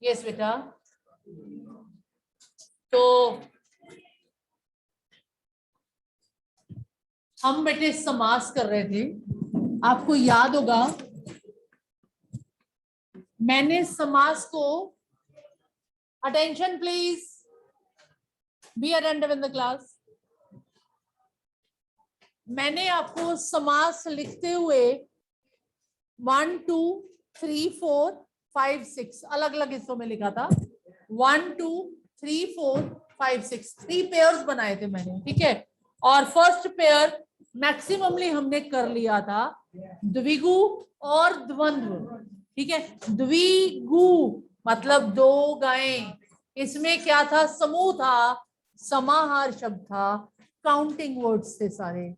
Yes बेटा। तो हम बेटे समास कर रहे थे, आपको याद होगा मैंने समास को, attention please, be attentive in the class. मैंने आपको समास लिखते हुए 1 2 3 4 5 6 अलग अलग हिस्सों में लिखा था। 1 2 3 4 5 6 3 पेयर्स बनाए थे मैंने, ठीक है। और फर्स्ट पेयर मैक्सिममली हमने कर लिया था द्विगु और द्वंद्व, ठीक है। द्विगु मतलब दो गायें, इसमें क्या था, समूह था, समाहार शब्द था, काउंटिंग वर्ड्स थे सारे,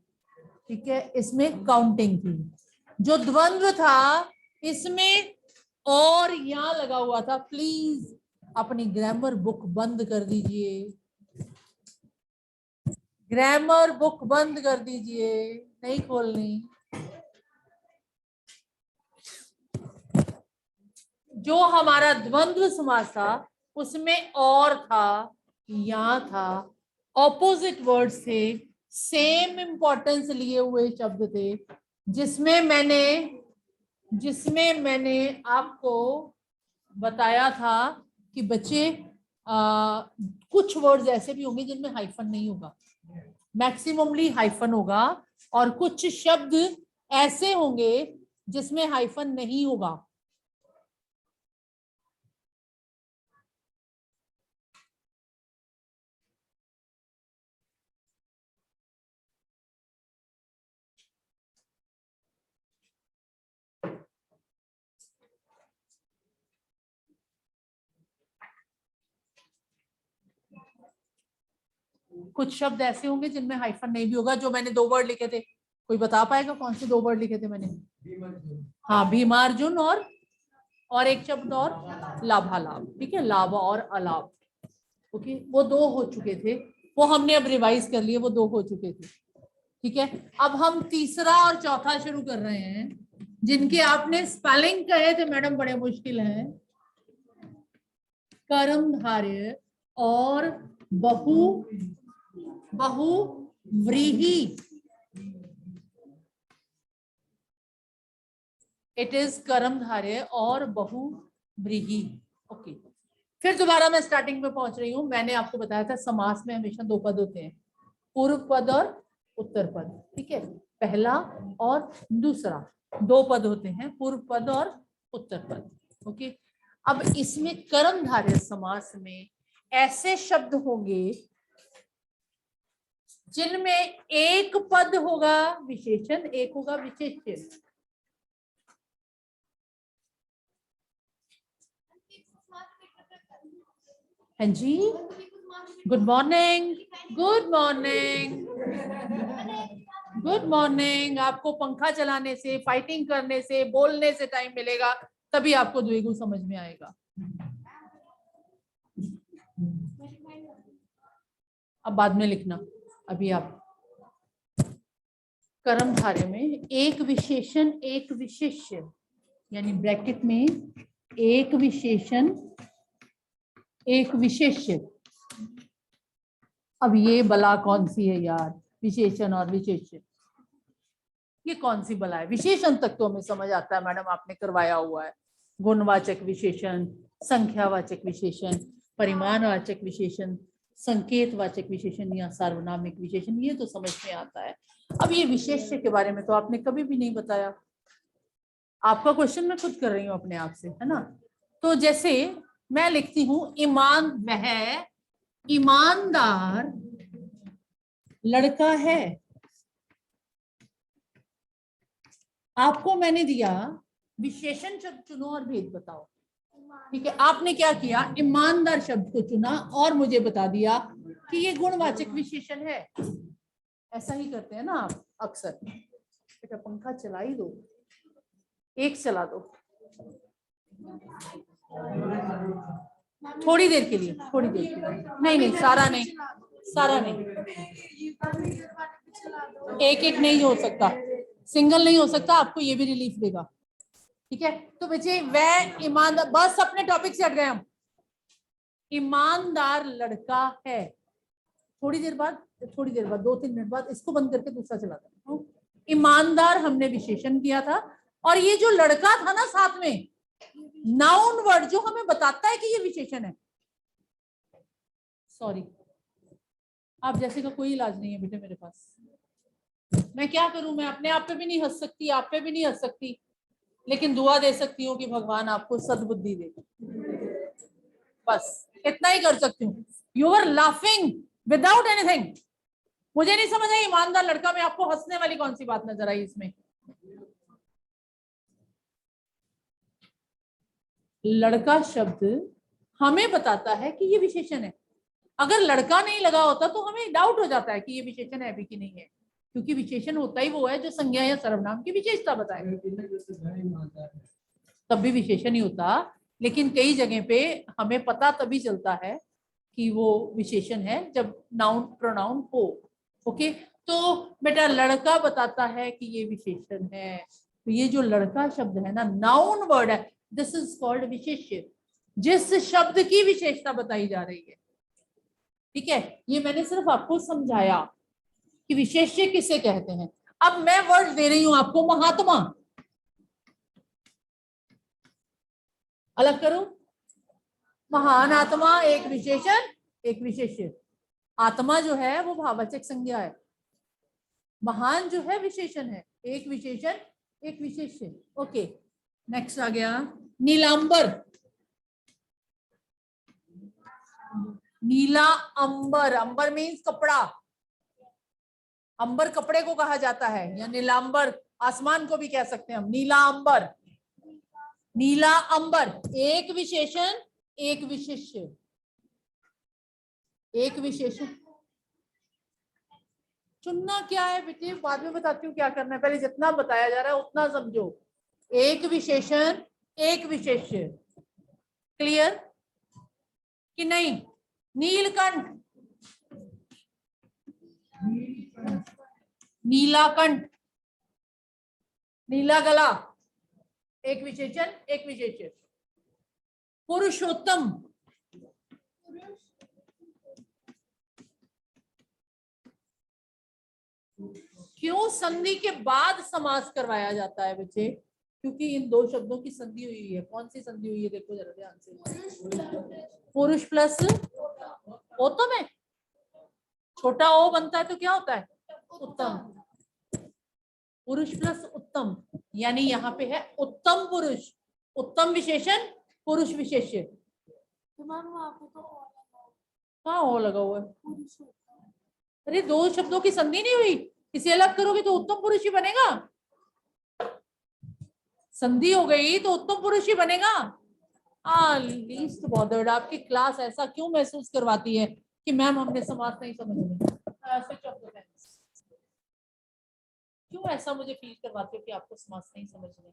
ठीक है, इसमें काउंटिंग थी। जो द्वंद्व था इसमें और यहां लगा हुआ था। प्लीज अपनी ग्रामर बुक बंद कर दीजिए, ग्रामर बुक बंद कर दीजिए, नहीं खोलनी। जो हमारा द्वंद्व समास था उसमें और था, यहां था, ऑपोजिट वर्ड्स थे, सेम इंपॉर्टेंस लिए हुए शब्द थे, जिसमें मैंने आपको बताया था कि बच्चे कुछ वर्ड्स ऐसे भी होंगे जिनमें हाइफन नहीं होगा, मैक्सिममली हाइफन होगा, और कुछ शब्द ऐसे होंगे जिसमें हाइफन नहीं होगा। कुछ शब्द ऐसे होंगे जिनमें हाइफन नहीं भी होगा। जो मैंने 2 वर्ड लिखे थे, कोई बता पाएगा कौन से 2 वर्ड लिखे थे मैंने? हाँ, भीमार्जुन और एक शब्द और लाभालाभ, ठीक है, लाभ और अलाभ। ओके, वो 2 हो चुके थे, वो हमने अब रिवाइज कर लिए, वो 2 हो चुके थे, ठीक है। अब हम तीसरा और चौथा शुरू कर रहे हैं, जिनके आपने स्पेलिंग कहे थे मैडम बड़े मुश्किल है। कर्मधारय और बहुव्रीहि, इट इज कर्मधारय और बहुव्रीहि। ओके, फिर दोबारा मैं स्टार्टिंग में पहुंच रही हूं। मैंने आपको बताया था समास में हमेशा 2 पद होते हैं, पूर्व पद और उत्तर पद, ठीक है। पहला और दूसरा 2 पद होते हैं, पूर्व पद और उत्तर पद। ओके, अब इसमें कर्मधारय समास में ऐसे शब्द होंगे जिनमें एक पद होगा विशेषण, एक होगा विशेष्य। हाँ जी, good morning, good morning, good morning. आपको पंखा चलाने से, फाइटिंग करने से, बोलने से टाइम मिलेगा, तभी आपको द्विगु समझ में आएगा। अब बाद में लिखना, अभी आप कर्मधारय में एक विशेषण एक विशेष्य, यानी ब्रैकेट में एक विशेषण एक विशेष्य। अब ये बला कौन सी है यार, विशेषण और विशेष्य, ये कौन सी बला है? विशेषण तक तो हमें समझ आता है मैडम, आपने करवाया हुआ है। गुणवाचक विशेषण, संख्यावाचक विशेषण, परिमाणवाचक विशेषण, संकेतवाचक विशेषण या सार्वनामिक विशेषण, ये तो समझ में आता है। अब ये विशेष्य के बारे में तो आपने कभी भी नहीं बताया। आपका क्वेश्चन मैं खुद कर रही हूँ अपने आप से, है ना। तो जैसे मैं लिखती हूं, वह ईमानदार लड़का है। आपको मैंने दिया विशेषण शब्द चुनो और भेद बताओ, ठीक है। आपने क्या किया, ईमानदार शब्द को चुना और मुझे बता दिया कि ये गुणवाचक विशेषण है। ऐसा ही करते हैं ना आप अक्सर। बेटा पंखा चला ही दो, एक चला दो, थोड़ी देर के लिए, थोड़ी देर के लिए, नहीं नहीं, सारा नहीं, सारा नहीं, एक एक नहीं हो सकता, सिंगल नहीं हो सकता, आपको ये भी रिलीफ देगा, ठीक है। तो बच्चे वह ईमानदार, बस अपने टॉपिक से हट गए हम, ईमानदार लड़का है। थोड़ी देर बाद 2-3 मिनट बाद इसको बंद करके दूसरा चलाता हूँ। ईमानदार हमने विशेषण किया था, और ये जो लड़का था ना साथ में, नाउन वर्ड जो हमें बताता है कि ये विशेषण है। सॉरी, आप जैसे का कोई इलाज नहीं है बेटे मेरे पास। मैं क्या करूं, मैं अपने आप पे भी नहीं हंस सकती, आप पे भी नहीं हंस सकती, लेकिन दुआ दे सकती हूँ कि भगवान आपको सद्बुद्धि दे। बस इतना ही कर सकती हूँ। You are laughing without anything. मुझे नहीं समझ आई ईमानदार लड़का में आपको हंसने वाली कौन सी बात नजर आई इसमें? लड़का शब्द हमें बताता है कि ये विशेषण है। अगर लड़का नहीं लगा होता तो हमें डाउट हो जाता है कि ये विशेषण है भी कि नहीं है, क्योंकि विशेषण होता ही वो है जो संज्ञा या सर्वनाम की विशेषता बताए, तब भी विशेषण ही होता। लेकिन कई जगह पे हमें पता तभी चलता है कि वो विशेषण है जब नाउन प्रोनाउन हो। ओके, तो बेटा लड़का बताता है कि ये विशेषण है। तो ये जो लड़का शब्द है ना, नाउन वर्ड है, दिस इज कॉल्ड विशेष्य, जिस शब्द की विशेषता बताई जा रही है। ठीक है, ये मैंने सिर्फ आपको समझाया कि विशेष्य किसे कहते हैं। अब मैं वर्ड दे रही हूं आपको, महात्मा। अलग करो, महान आत्मा एक विशेषण एक विशेष्य। आत्मा जो है वो भाववाचक संज्ञा है, महान जो है विशेषण है, एक विशेषण एक विशेष्य। ओके, नेक्स्ट आ गया नीलांबर। नीला अंबर, अंबर मीन्स कपड़ा, अंबर कपड़े को कहा जाता है, या नीलांबर आसमान को भी कह सकते हैं हम, नीला अंबर। नीला अंबर एक विशेषण एक विशेष्य, एक विशेषण। चुनना क्या है बेटे, बाद में बताती हूँ क्या करना है, पहले जितना बताया जा रहा है उतना समझो। एक विशेषण एक विशेष्य, क्लियर कि नहीं? नीलकंठ, नीलाकंठ, नीला गला, एक विशेषण एक विशेष्य। पुरुषोत्तम, क्यों संधि के बाद समास करवाया जाता है बच्चे? क्योंकि इन दो शब्दों की संधि हुई है। कौन सी संधि हुई है देखो जरा ध्यान से। पुरुष प्लस उत्तम है, छोटा ओ बनता है तो क्या होता है? उत्तम। पुरुष प्लस उत्तम, यानी यहाँ पे है उत्तम पुरुष, उत्तम विशेषण पुरुष विशेष्य। हाँ ओ लगा हुआ है। अरे दो शब्दों की संधि नहीं हुई, इसे अलग करोगे तो उत्तम पुरुष ही बनेगा। संधि हो गई तो उत्तम पुरुष ही बनेगा। लीस्ट बॉदर्ड, आपकी क्लास ऐसा क्यों महसूस करवाती है कि मैम हमने समास नहीं समझ, क्यों ऐसा मुझे फील करवाते हो कि आपको समास नहीं समझ में?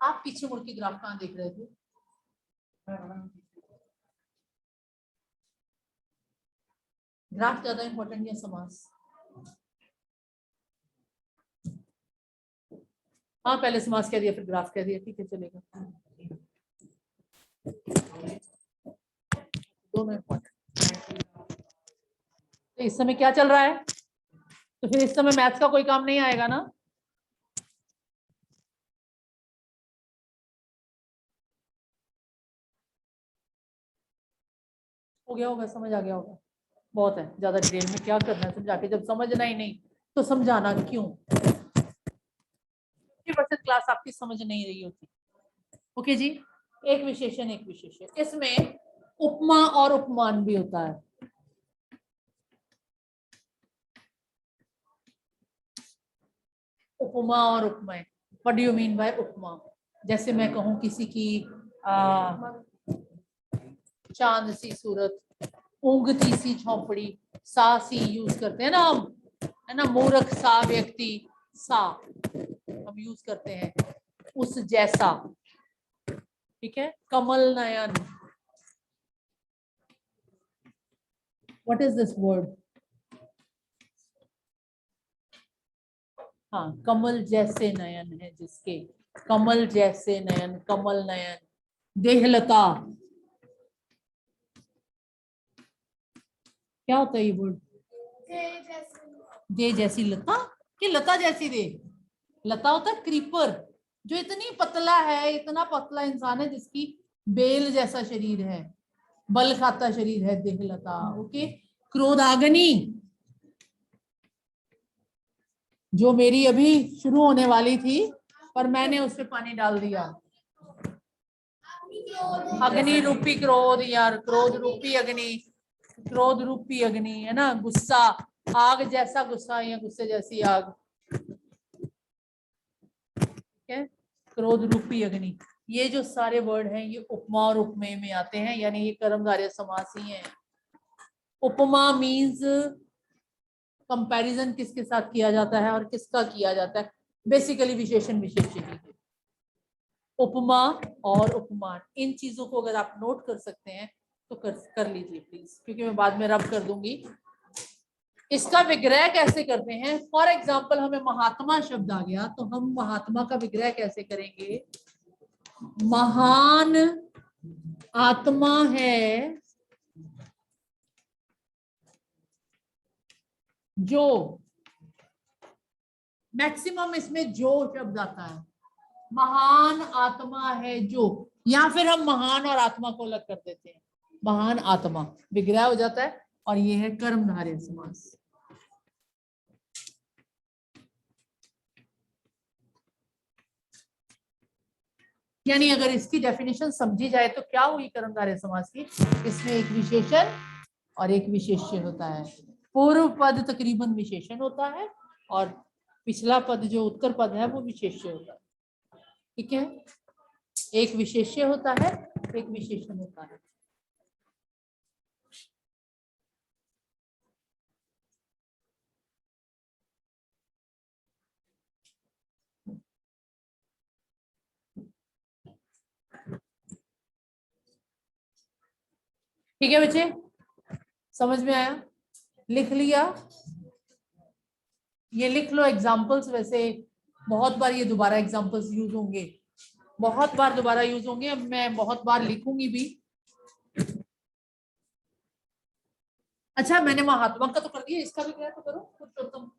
आप पीछे मुड़ के ग्राफ कहाँ देख रहे थे? ग्राफ ज्यादा इंपॉर्टेंट या समास? हाँ पहले समास कह दिया फिर ग्राफ कह दिया, ठीक है चलेगा, दोनों इंपॉर्टेंट। तो इस समय क्या चल रहा है? तो फिर इस समय मैथ्स का कोई काम नहीं आएगा ना? हो गया होगा, समझ आ गया होगा। बहुत है, ज्यादा डिटेल में क्या करना है समझा के, जब समझना ही नहीं तो समझाना क्यों? 50% क्लास आपकी समझ नहीं रही होती। ओके जी, एक विशेषण एक विशेष्य, इसमें उपमा और उपमान भी होता है। उपमा और उपमेय, what do you mean by उपमा? जैसे मैं कहूं किसी की चांद सी सूरत, ऊँगती सी झोंपड़ी, सा सी यूज करते हैं ना हम, है ना, मूर्ख सा व्यक्ति, सा हम यूज करते हैं, उस जैसा। ठीक है, Kamal Nayan, what is this word? हाँ, कमल जैसे नयन है जिसके, कमल जैसे नयन, कमल नयन। देहलता, क्या होता है ये वर्ड? दे जैसी लता, कि लता जैसी दे? लता होता है क्रीपर, जो इतनी पतला है, इतना पतला इंसान है जिसकी बेल जैसा शरीर है, बल खाता शरीर है, देहलता। ओके। क्रोधाग्नि, जो मेरी अभी शुरू होने वाली थी पर मैंने उस पर पानी डाल दिया। अग्नि रूपी क्रोध यार, क्रोध रूपी अग्नि, क्रोध रूपी अग्नि है ना। गुस्सा, आग जैसा गुस्सा या गुस्से जैसी आग, ठीक है। क्रोध रूपी अग्नि, ये जो सारे वर्ड हैं ये उपमा और उपमेय में आते हैं, यानी ये कर्मधारय समास ही है। उपमा मीन्स कंपैरिजन किसके साथ किया जाता है और किसका किया जाता है, बेसिकली विशेषण विशेष्य ही है। उपमा और उपमान, इन चीजों को अगर आप नोट कर सकते हैं तो कर लीजिए प्लीज, क्योंकि मैं बाद में रब कर दूंगी। इसका विग्रह कैसे करते हैं? फॉर एग्जाम्पल हमें महात्मा शब्द आ गया, तो हम महात्मा का विग्रह कैसे करेंगे? महान आत्मा है जो, मैक्सिमम इसमें जो शब्द आता है, महान आत्मा है जो, या फिर हम महान और आत्मा को अलग कर देते हैं, महान आत्मा विग्रह हो जाता है, और ये है कर्मधारय समास। यानी अगर इसकी डेफिनेशन समझी जाए तो क्या हुई कर्मधारय समास की? इसमें एक विशेषण और एक विशेष्य होता है। पूर्व पद तकरीबन विशेषण होता है और पिछला पद जो उत्तर पद है वो विशेष्य होता है, ठीक है। एक विशेष्य होता है, एक विशेषण होता है। ठीक है बच्चे, समझ में आया? लिख लिया? ये लिख लो एग्जाम्पल्स, वैसे बहुत बार ये दोबारा एग्जाम्पल्स यूज होंगे, बहुत बार दोबारा यूज होंगे, मैं बहुत बार लिखूंगी भी। अच्छा, मैंने महात्मा का तो कर दिया, इसका भी क्या तो करो। पुरुषोत्तम,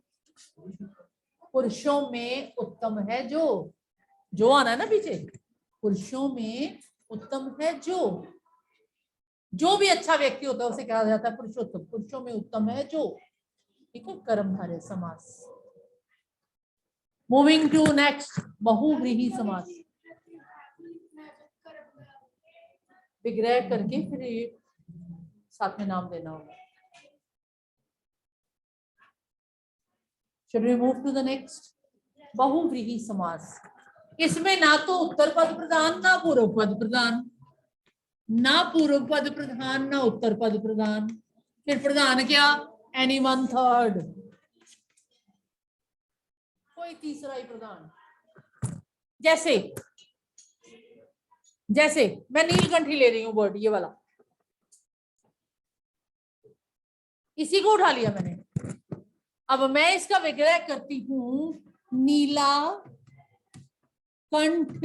पुरुषों में उत्तम है जो आना है ना पीछे, पुरुषों में उत्तम है जो भी अच्छा व्यक्ति होता है उसे कहा जाता है पुरुषोत्तम। पुरुषों में उत्तम है जो, ठीक है, कर्मधारय समास। मूविंग टू नेक्स्ट, बहुव्रीहि समास। विग्रह करके फिर साथ में नाम देना होगा। Should we move to the next? बहुव्रीहि समास। इसमें ना तो उत्तर पद प्रधान ना पूर्व पद प्रधान, ना पूर्व पद प्रधान ना उत्तर पद प्रधान, फिर प्रधान क्या? एनी वन थर्ड, कोई तीसरा ही प्रधान। जैसे मैं नीलकंठ ही ले रही हूँ वर्ड, ये वाला, इसी को उठा लिया मैंने। अब मैं इसका विग्रह करती हूं, नीला कंठ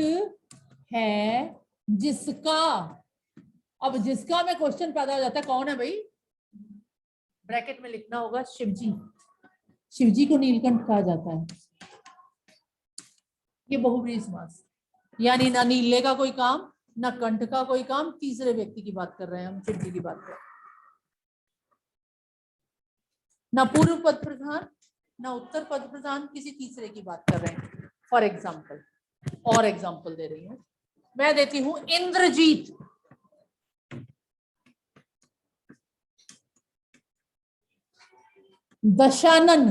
है जिसका। अब जिसका में क्वेश्चन पैदा हो जाता है, कौन है भाई? ब्रैकेट में लिखना होगा शिवजी, शिवजी को नीलकंठ कहा जाता है। ये बहुव्रीहि समास, यानी ना नीले का कोई काम ना कंठ का कोई काम, तीसरे व्यक्ति की बात कर रहे हैं हम, शिवजी की बात कर रहे हैं। ना पूर्व पद प्रधान ना उत्तर पद प्रधान, किसी तीसरे की बात कर रहे हैं। फॉर एग्जाम्पल, और एग्जाम्पल दे रही हूं, मैं देती हूं इंद्रजीत। दशानन,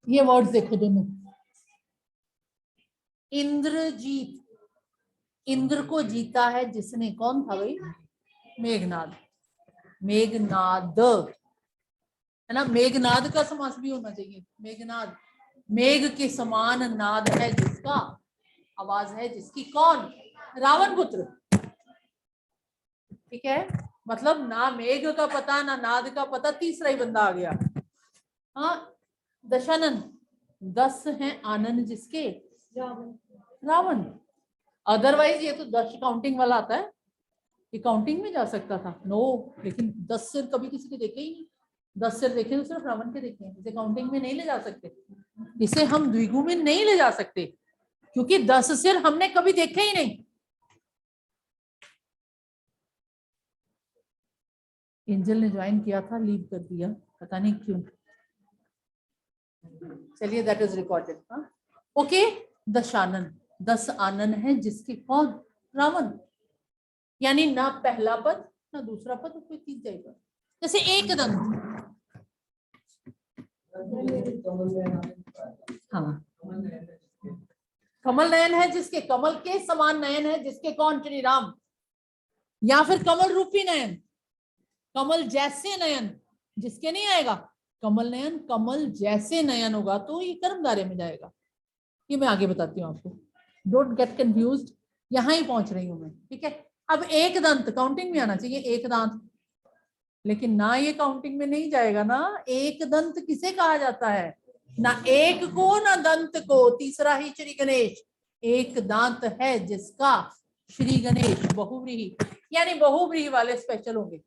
ये वर्ड्स देखो दोनों। इंद्रजीत, इंद्र को जीता है जिसने, कौन था भाई? मेघनाद, मेघनाद है ना। मेघनाद का समास भी होना चाहिए, मेघनाद, मेघ के समान नाद है जिसका, आवाज है जिसकी, कौन? रावण पुत्र, ठीक है। मतलब ना मेघ का पता ना नाद का पता, तीसरा ही बंदा आ गया। हाँ, दशानन, 10 हैं आनंद जिसके, रावण। अदरवाइज ये तो 10 काउंटिंग वाला आता है, ये काउंटिंग में जा सकता था। नो, लेकिन 10 सिर कभी किसी के देखे ही नहीं। 10 सिर देखे तो सिर्फ रावण के देखे हैं। इसे काउंटिंग में नहीं ले जा सकते, इसे हम द्विगु में नहीं ले जा सकते, क्योंकि 10 सिर हमने कभी देखे ही नहीं। एंजल ने ज्वाइन किया था, लीव कर दिया, पता नहीं क्यों। चलिए, that is recorded. Okay, Dashanan, 10 आनन है जिसके कौन? रावण। यानी ना पहला पद ना दूसरा पद, कोई तीस जाएगा। जैसे एक दंत, हाँ, कमल नयन है जिसके, कमल के समान नयन है जिसके कौन? श्री राम। या फिर कमल रूपी नयन, कमल जैसे नयन जिसके नहीं आएगा। कमल नयन, कमल जैसे नयन होगा तो ये कर्मधारय में जाएगा। ये मैं आगे बताती हूँ आपको, डोंट गेट कंफ्यूज्ड, यहां ही पहुंच रही हूं मैं, ठीक है। अब एक दंत काउंटिंग में आना चाहिए, एक दांत, लेकिन ना ये काउंटिंग में नहीं जाएगा ना। एक दंत किसे कहा जाता है? ना एक को ना दंत को, तीसरा ही श्री गणेश। एक दांत है जिसका श्री गणेश, बहुव्रीहि, यानी बहुव्रीहि वाले स्पेशल होंगे।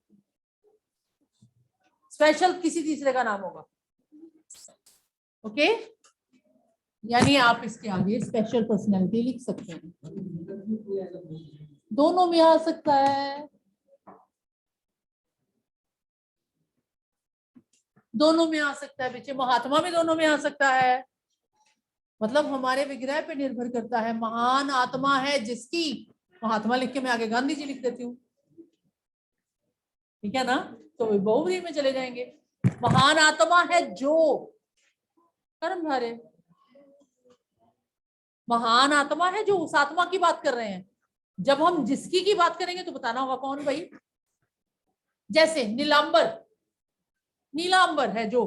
स्पेशल किसी तीसरे का नाम होगा, ओके। यानी आप इसके आगे स्पेशल पर्सनैलिटी लिख सकते हैं, दोनों में आ सकता है, दोनों में आ सकता है बच्चे, महात्मा में दोनों में आ सकता है। मतलब हमारे विग्रह पे निर्भर करता है। महान आत्मा है जिसकी, महात्मा लिख के मैं आगे गांधी जी लिख देती हूँ, ठीक है ना, तो बहुव्रीहि में चले जाएंगे। महान आत्मा है जो, कर्मधारय। महान आत्मा है जो, उस आत्मा की बात कर रहे हैं। जब हम जिसकी की बात करेंगे तो बताना होगा कौन भाई। जैसे नीलांबर, नीला अंबर है जो,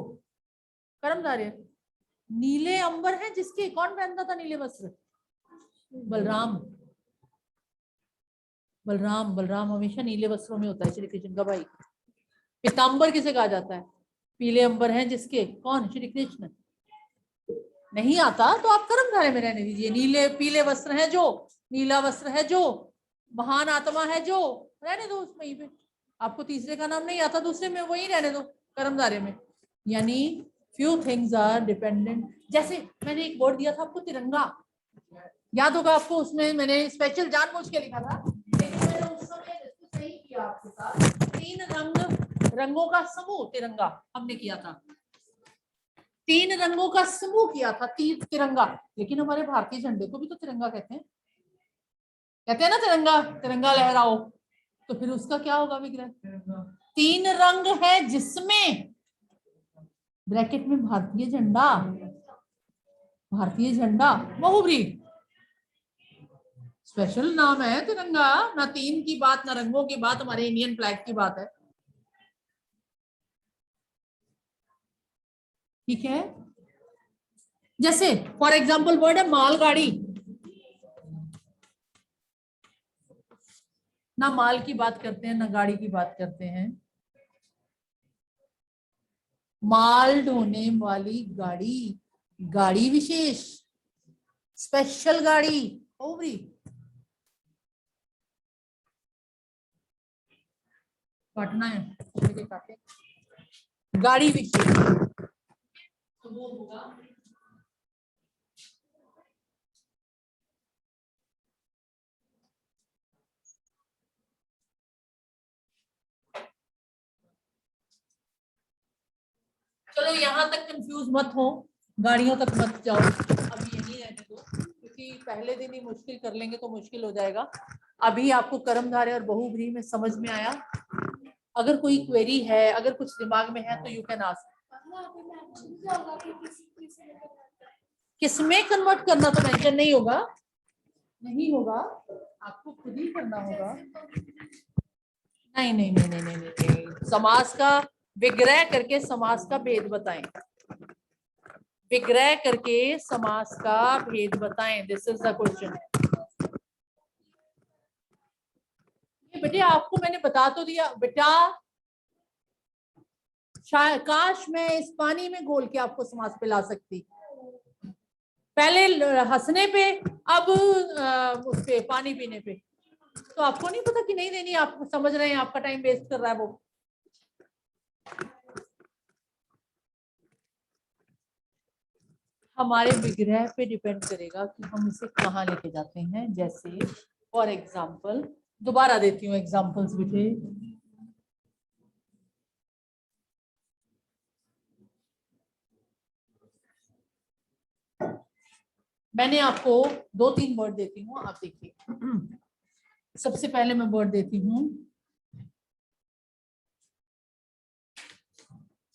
कर्मधारय। नीले अंबर है जिसके, कौन पहनता था नीले वस्त्र? बलराम। बलराम, बलराम हमेशा नीले वस्त्रों में होता है, श्री कृष्ण का भाई। पीतांबर किसे कहा जाता है? पीले अंबर है जिसके, कौन? श्री कृष्ण। नहीं आता तो आप कर्मधारय में रहने दीजिए। नीले पीले वस्त्र है जो, नीला वस्त्र है जो, महान आत्मा है जो, रहने दो उसमें ही पे। आपको तीसरे का नाम नहीं आता दूसरे में, वही रहने दो कर्मधारय में। यानी फ्यू थिंग्स आर डिपेंडेंट। जैसे मैंने एक वर्ड दिया था आपको, तिरंगा, याद होगा आपको, उसमें मैंने स्पेशल जानबूझ के लिखा था, लेकिन मैंने उस समय इसको सही किया आपके साथ। 3 रंग, रंगों का समूह तिरंगा हमने किया था, 3 रंगों का समूह किया था, 3 तिरंगा। लेकिन हमारे भारतीय झंडे को भी तो तिरंगा कहते हैं, कहते हैं ना, तिरंगा, तिरंगा लहराओ। तो फिर उसका क्या होगा विग्रह? 3 रंग है जिसमें, ब्रैकेट में भारतीय झंडा, भारतीय झंडा, बहुव्रीहि, स्पेशल नाम है तिरंगा। ना 3 की बात, ना रंगों की बात, हमारे इंडियन फ्लैग की बात है, ठीक है। जैसे फॉर एग्जाम्पल वर्ड है मालगाड़ी, ना माल की बात करते हैं ना गाड़ी की बात करते हैं। माल ढोने वाली गाड़ी, गाड़ी विशेष, स्पेशल गाड़ी, ओवरी, काटना है, काटे, गाड़ी विशेष तो वो होगा। चलो यहां तक कंफ्यूज मत हो, गाड़ियों तक मत जाओ, अभी यही रहने दो, क्योंकि पहले दिन ही मुश्किल कर लेंगे तो मुश्किल हो जाएगा। अभी आपको कर्मधारय और बहुव्रीहि में समझ में आया। अगर कोई क्वेरी है, अगर कुछ दिमाग में है तो यू कैन आस्क। किसमें कन्वर्ट करना तो मेंशन नहीं होगा, नहीं होगा, आपको खुद ही करना होगा। नहीं नहीं नहीं नहीं नहीं नहीं, नहीं। समास का विग्रह करके समास का भेद बताएं, विग्रह करके समास का भेद बताएं, दिस इज द क्वेश्चन। बेटा आपको मैंने बता तो दिया बेटा, शायद काश मैं इस पानी में घोल के आपको समास पे ला सकती, पहले हंसने पे, अब उस पे पानी पीने पे। तो आपको नहीं पता कि नहीं देनी, आप समझ रहे हैं आपका टाइम वेस्ट कर रहा है वो। हमारे विग्रह पे डिपेंड करेगा कि हम इसे कहाँ लेके जाते हैं। जैसे फॉर एग्जाम्पल, दोबारा देती हूँ एग्जाम्पल्स बेटे। मैंने आपको 2-3 वर्ड देती हूँ, आप देखिए। सबसे पहले मैं वर्ड देती हूँ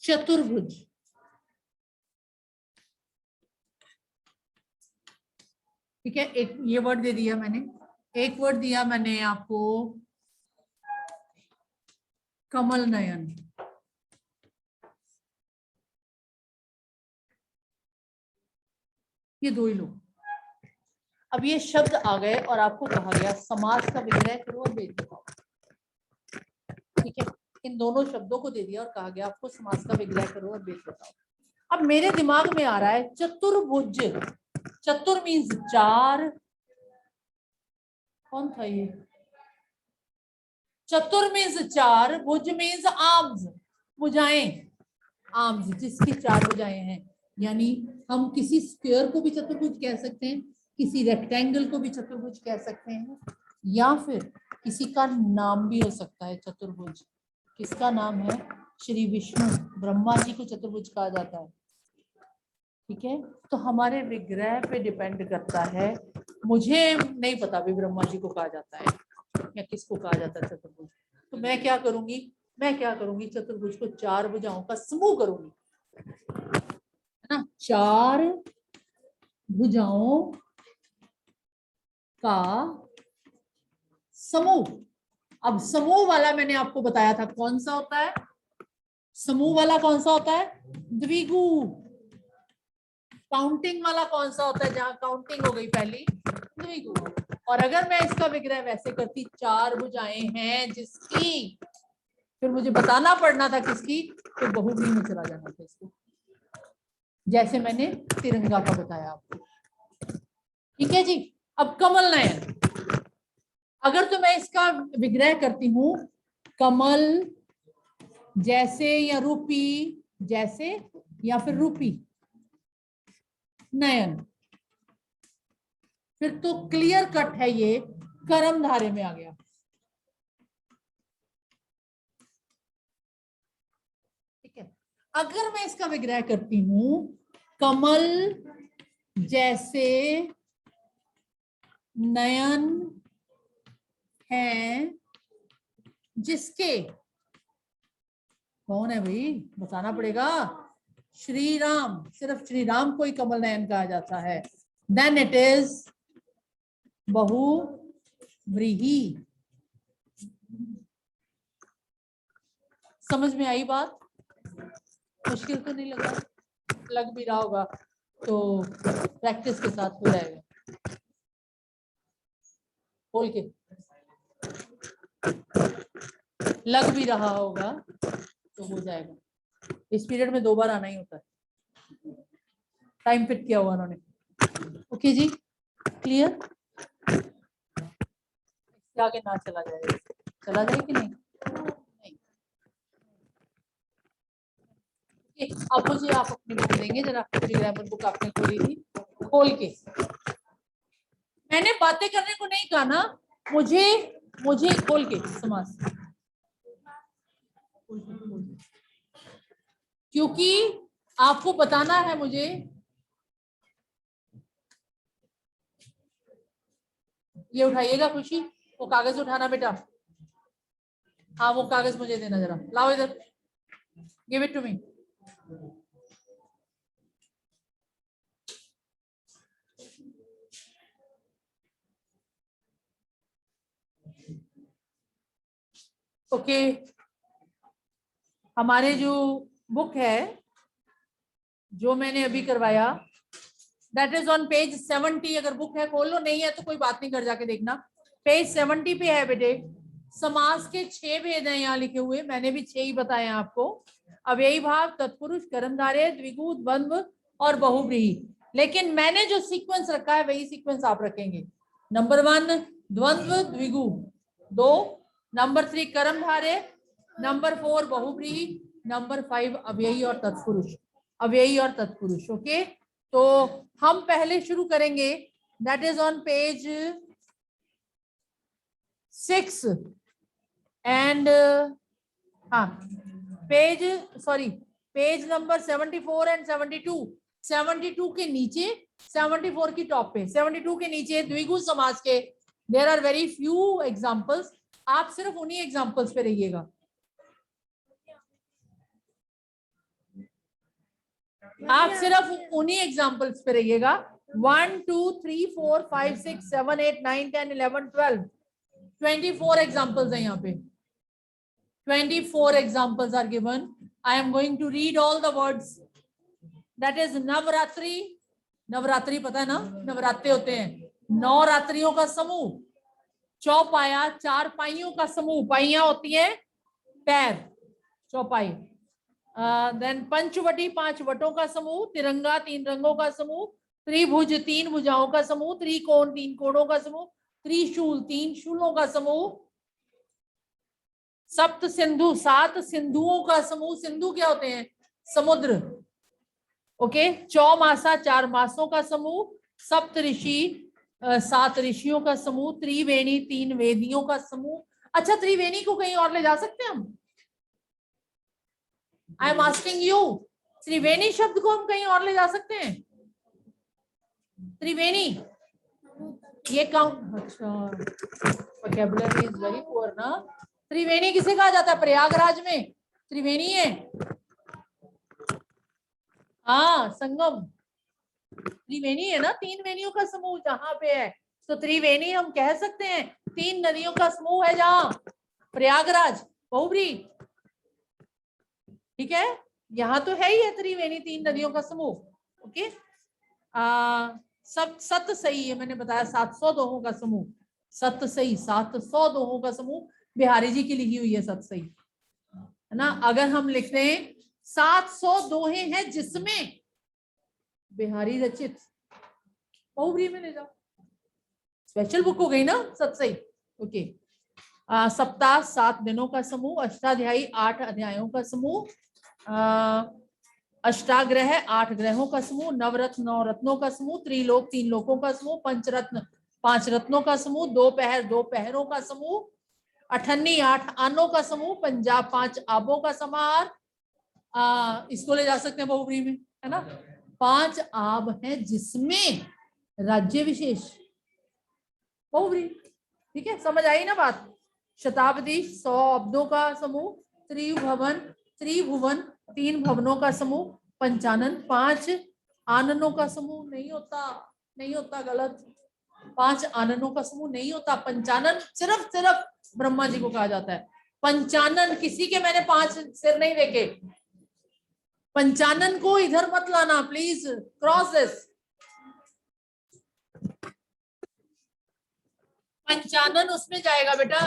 चतुर्भुज। ठीक है, एक ये वर्ड दे दिया मैंने। एक वर्ड दिया मैंने आपको कमल नयन। ये दो ही लो। अब ये शब्द आ गए और आपको कहा गया समास का विग्रह करो और भेद बताओ। ठीक है, इन दोनों शब्दों को दे दिया और कहा गया आपको समास का विग्रह करो और भेद बताओ। अब मेरे दिमाग में आ रहा है चतुर्भुज। चतुर मीन्स 4। कौन था ये? चतुर मीन्स 4, भुज मीन्स आर्म्स, भुजाएं। आर्म्स जिसकी 4 भुजाएं हैं, यानी हम किसी स्क्वायर को भी चतुर्भुज कह सकते हैं, किसी रेक्टेंगल को भी चतुर्भुज कह सकते हैं, या फिर किसी का नाम भी हो सकता है चतुर्भुज। किसका नाम है? श्री विष्णु, ब्रह्मा जी को चतुर्भुज कहा जाता है। ठीक है, तो हमारे विग्रह पे डिपेंड करता है। मुझे नहीं पता भी ब्रह्मा जी को कहा जाता है या किसको कहा जाता है चतुर्भुज। तो मैं क्या करूंगी चतुर्भुज को 4 भुजाओं का समूह करूंगी, है ना। 4 भुजाओं का समूह। अब समूह वाला मैंने आपको बताया था कौन सा होता है। समूह वाला कौन सा होता है? द्विगु। काउंटिंग वाला कौन सा होता है? जहां काउंटिंग हो गई पहली, द्विगु। और अगर मैं इसका विग्रह वैसे करती, 4 भुजाएं हैं जिसकी, फिर मुझे बताना पड़ना था किसकी, तो बहुव्रीहि में चला जाना था इसको, जैसे मैंने तिरंगा का बताया आपको। ठीक है जी। अब कमल नयन, अगर तो मैं इसका विग्रह करती हूं कमल जैसे, या रूपी जैसे, या फिर रूपी नयन, फिर तो क्लियर कट है, ये कर्मधारय में आ गया। ठीक है, अगर मैं इसका विग्रह करती हूं कमल जैसे नयन है जिसके, कौन है भाई, बताना पड़ेगा। श्री राम, सिर्फ श्री राम को ही कमल नयन कहा जाता है। देन इट इज बहुव्रीहि। समझ में आई बात? मुश्किल तो नहीं लगा? लग भी रहा होगा तो प्रैक्टिस के साथ हो जाएगा। खोल के लग भी रहा होगा तो हो जाएगा। इस पीरियड में 2 बार आना ही होता है, टाइम फिट किया हुआ उन्होंने। ओके जी, क्लियर? आगे ना चला जाएगा, चला जाए कि नहीं? अब मुझे आप अपनी बुक देंगे जरा, ग्रामर बुक आपने खोली थी, खोल के। मैंने बातें करने को नहीं कहा ना, मुझे खोल के समास, क्योंकि आपको बताना है मुझे। ये उठाइएगा खुशी, वो कागज उठाना बेटा। हाँ वो कागज मुझे देना जरा, लाओ इधर, give it to me. Okay, हमारे जो बुक है जो मैंने अभी करवाया, दैट इज ऑन पेज 70। अगर बुक है खोल लो, नहीं है तो कोई बात नहीं, घर जाके देखना। पेज 70 पे है बेटे। समास के 6 भेद हैं यहाँ लिखे हुए, मैंने भी 6 ही बताए आपको। अव्ययी भाव, तत्पुरुष, कर्मधारय, द्विगु, द्वंद्व और बहुव्रीहि। लेकिन मैंने जो सीक्वेंस रखा है वही सीक्वेंस आप रखेंगे। नंबर 1 द्वंद्व द्विगु 2, नंबर 3 कर्मधारय, नंबर 4 बहुब्रीहि, नंबर 5 अव्ययी और तत्पुरुष, अव्ययी और तत्पुरुष। ओके, तो हम पहले शुरू करेंगे, that is on page 6 and page number 74 and 72। 72 के नीचे 74 की टॉप पे 72 के नीचे द्विगु समास के there are very few examples. आप सिर्फ उन्हीं एग्जांपल्स पे रहिएगा। आप सिर्फ उन्हीं एग्जांपल्स पे रहिएगा। 1 2 3 4 5 6 7 8 9 10 11 12 24 एग्जांपल्स हैं यहाँ पे। 24 examples are given. I am going to read all the words. That is Navratri, Navratri पता है ना, नवरात्रे होते हैं, 9 रात्रियों का समूह। चौपाया, 4 पाइयों का समूह, पाइयां होती हैं पैर, चौपाई। देन पंचवटी, 5 वटों का समूह। तिरंगा, 3 रंगों का समूह। त्रिभुज, 3 भुजाओं का समूह। त्रिकोण, 3 कोणों का समूह। त्रिशूल, 3 शूलों का समूह। सप्त सिंधु, 7 सिंधुओं का समूह। सिंधु क्या होते हैं? समुद्र। ओके, चौमासा, 4 मासों का समूह। सप्त ऋषि, 7 ऋषियों का समूह। त्रिवेणी, 3 वेदियों का समूह। अच्छा, त्रिवेणी को कहीं और ले जा सकते हैं हम? आई एम आस्किंग यू, त्रिवेणी शब्द को हम कहीं और ले जा सकते हैं? त्रिवेणी ये काउंट, अच्छा, वोकैबुलरी इज वेरी पुअर ना। त्रिवेणी किसे कहा जाता है? प्रयागराज में त्रिवेणी है। हाँ, संगम त्रिवेणी है ना, 3 वेणियों का समूह जहां पे है, तो त्रिवेणी हम कह सकते हैं। 3 नदियों का समूह है जहां, प्रयागराज, बहुब्री, ठीक है, यहाँ तो है ही है त्रिवेणी, 3 नदियों का समूह। ओके, सब सत सही है, मैंने बताया 700 दोहों का समूह। सत सही, 700 दोहों का समूह बिहारी जी की लिखी हुई है सत सही, है ना। अगर हम लिखते हैं 700 दोहे हैं जिसमें बिहारी रचित, बहुब्री में ले जाओ, स्पेशल बुक हो गई ना सत सही। ओके, सप्ताह 7 दिनों का समूह। अष्टाध्यायी 8 अध्यायों का समूह। अष्टाग्रह 8 ग्रहों का समूह। नवरत्न 9 रत्नों का समूह। त्रिलोक 3 लोकों का समूह। पंचरत्न 5 रत्नों का समूह। 2 पहर 2 पहरों का समूह। अठन्नी 8 आनों का समूह। पंजाब 5 आबों का समाहार। इसको ले जा सकते हैं बहुब्री में, है ना। 5 आब है जिसमें राज्य विशेष, बहुब्री, ठीक है, समझ आई ना बात। शताब्दी 100 अब्दों का समूह। त्रिभुवन 3 भवनों का समूह। पंचानन 5 आननों का समूह। नहीं होता, नहीं होता, गलत। 5 आननों का समूह नहीं होता। पंचानन सिर्फ ब्रह्मा जी को कहा जाता है। पंचानन, किसी के मैंने 5 सिर नहीं देखे। पंचानन को इधर मत लाना प्लीज, क्रॉस दिस। पंचानन उसमें जाएगा बेटा,